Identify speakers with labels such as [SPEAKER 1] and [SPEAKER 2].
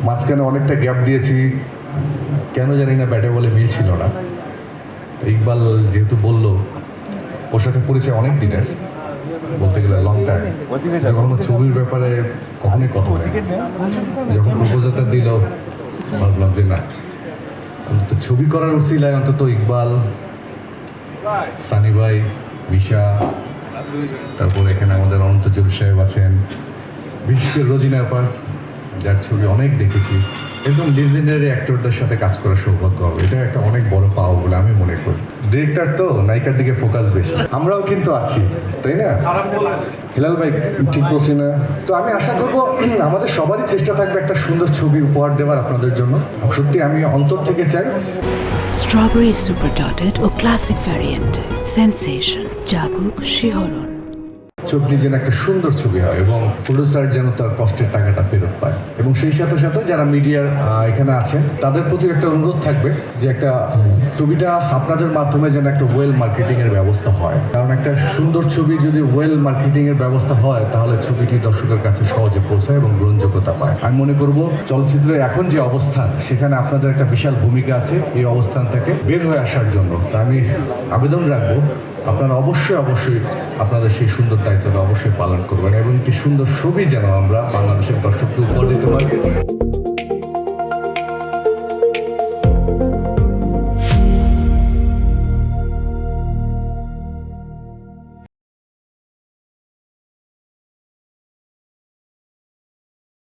[SPEAKER 1] মাঝখানে অনেকটা গ্যাপ দিয়েছি, কেন জানি না ব্যাটে বলে মিল ছিল না। ইকবাল যেহেতু বললো ওর সাথে পরিচয় অনেক দিনের, বলতে গেলে লং টাইম। কখনো ছবির ব্যাপারে কখনোই কথা হয় যখন প্রপোজালটা দিল ভাবলাম যে না, অন্তত ছবি করার উসিলায় অন্তত ইকবাল, সানি ভাই, বিশা, তারপর এখানে আমাদের অনন্ত জরুর সাহেব আছেন, বিশেষ করে রোজিনা আপা, যার ছবি অনেক দেখেছি, একদম লিজেন্ডারি অ্যাক্টরদের সাথে কাজ করার সৌভাগ্য হবে। এটা একটা অনেক বড় পাওয়া বলে আমি মনে করি। ডিরেক্টর তো নায়িকার দিকে ফোকাস বেশি, আমরাও কিন্তু আছি, তাই না? হিলাল ভাই ঠিক বলছি না? তো আমি আশা করবো আমাদের সবারই চেষ্টা থাকবে একটা সুন্দর ছবি উপহার দেওয়ার আপনাদের জন্য। সত্যি আমি অন্তর থেকে চাই।
[SPEAKER 2] স্ট্রবেরি সুপার ডটেড ও ক্লাসিক ভ্যারিয়েন্ট সেন্সেশন জাগুক শিহরণ।
[SPEAKER 1] ছবিটি যেন একটা সুন্দর ছবি হয় এবং প্রডিউসার যেন তার কষ্টের টাকাটা ফেরত পায়। এবং সেই সাথে সাথে যারা মিডিয়া এখানে আছেন তাদের প্রতি একটা অনুরোধ থাকবে যে একটা ছবিটা আপনাদের মাধ্যমে যেন একটা ওয়েল মার্কেটিং এর ব্যবস্থা হয়। কারণ একটা সুন্দর ছবি যদি ওয়েল মার্কেটিং এর ব্যবস্থা হয় তাহলে ছবিটি দর্শকের কাছে সহজে পৌঁছায় এবং গ্রহণযোগ্যতা পায়। আমি মনে করব চলচ্চিত্রের এখন যে অবস্থান সেখানে আপনাদের একটা বিশাল ভূমিকা আছে এই অবস্থান থেকে বের হয়ে আসার জন্য। তা আমি আবেদন রাখবো আপনারা অবশ্যই আপনাদের সেই সুন্দর দায়িত্বটা অবশ্যই পালন করবেন এবং একটি সুন্দর ছবি যেন আমরা বাংলাদেশের দর্শককে উপহার দিতে পারি।